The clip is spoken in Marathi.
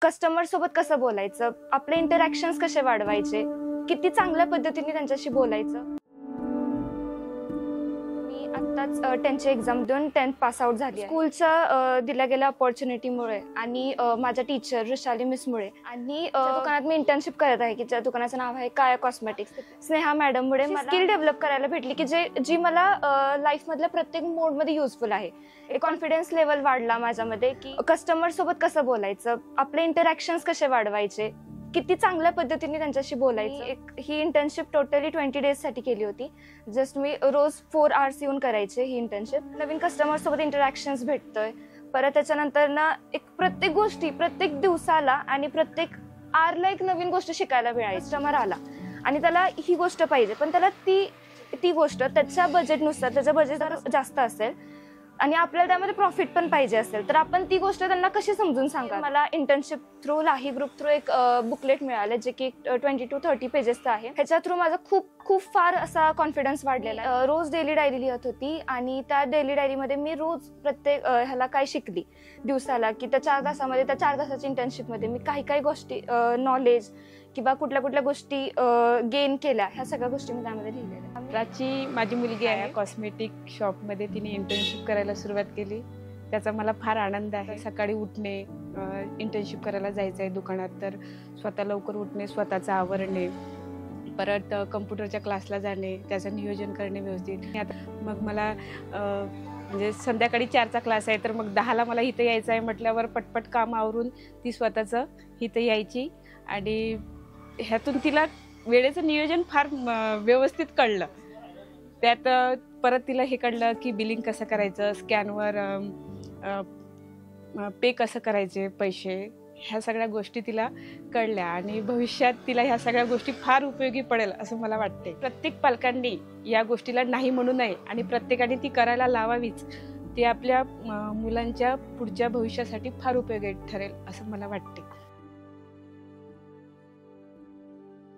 कस्टमर सोबत कसं बोलायचं, आपले इंटरॅक्शन्स कसे वाढवायचे, किती चांगल्या पद्धतीने त्यांच्याशी बोलायचं. मी आत्ताच 10th एक्झाम देऊन 10th पास आउट झाली. स्कूलच्या दिल्या गेल्या अपॉर्च्युनिटीमुळे आणि माझ्या टीचर ऋषाली मिसमुळे आणि दुकानात मी इंटर्नशिप करत आहे की ज्या दुकानाचं नाव आहे काया कॉस्मेटिक्स. स्नेहा मॅडममुळे मला स्किल डेव्हलप करायला भेटली की जी मला लाईफमधल्या प्रत्येक मोडमध्ये युजफुल आहे. कॉन्फिडन्स लेवल वाढला माझ्यामध्ये की कस्टमर सोबत कसं बोलायचं, आपले इंटरॅक्शन्स कसे वाढवायचे, किती चांगल्या पद्धतीने त्यांच्याशी बोलायचं. ही इंटर्नशिप टोटली 20 days साठी केली होती. जस्ट मी रोज 4 hours येऊन करायचे ही इंटर्नशिप. नवीन कस्टमर सोबत इंटरॅक्शन्स भेटतोय. परत त्याच्यानंतर ना प्रत्येक गोष्टी प्रत्येक दिवसाला आणि प्रत्येक आरला एक नवीन गोष्ट शिकायला मिळाली. कस्टमर आला आणि त्याला ही गोष्ट पाहिजे पण त्याला ती गोष्ट त्याच्या बजेटनुसार, त्याचं बजेट जर जास्त असेल आणि आपल्याला त्यामध्ये प्रॉफिट पण पाहिजे असेल तर आपण ती गोष्ट त्यांना कशी समजून सांगा. मला इंटर्नशिप थ्रू लाही ग्रुप थ्रू एक बुकलेट मिळालं जे की 20 to 30 पेजेसचं आहे. ह्याच्या थ्रू माझा खूप फार असा कॉन्फिडन्स वाढलेला आहे. रोज डेली डायरी लिहित होती आणि त्या डेली डायरीमध्ये मी रोज प्रत्येक ह्याला काय शिकली दिवसाला की त्या 4 तासामध्ये, त्या 4 तासाच्या इंटर्नशिपमध्ये मी काही गोष्टी नॉलेज किंवा कुठल्या गोष्टी गेन केल्या, ह्या सगळ्या गोष्टी मी त्यामध्ये लिहिलेल्या. प्राची माझी मुलगी आहे. कॉस्मेटिक शॉपमध्ये तिने इंटर्नशिप करायला सुरुवात केली. त्याचा मला फार आनंद आहे. सकाळी उठणे, इंटर्नशिप करायला जायचं आहे दुकानात तर स्वतः लवकर उठणे, स्वतःचं आवरणे, परत कम्प्युटरच्या क्लासला जाणे, त्याचं नियोजन करणे व्यवस्थित. आता मग मला म्हणजे संध्याकाळी 4चा क्लास आहे तर मग 10ला मला इथं यायचं आहे म्हटल्यावर पटपट काम आवरून ती स्वतःचं इथं यायची आणि ह्यातून तिला वेळेचं नियोजन फार व्यवस्थित कळलं. त्यात परत तिला हे कळलं की बिलिंग कसं करायचं, स्कॅनवर पे कसं करायचे पैसे, ह्या सगळ्या गोष्टी तिला कळल्या आणि भविष्यात तिला ह्या सगळ्या गोष्टी फार उपयोगी पडेल असं मला वाटते. प्रत्येक पालकांनी या गोष्टीला नाही म्हणू नये आणि प्रत्येकाने ती करायला लावावीच. ते आपल्या मुलांच्या पुढच्या भविष्यासाठी फार उपयोगी ठरेल असं मला वाटते.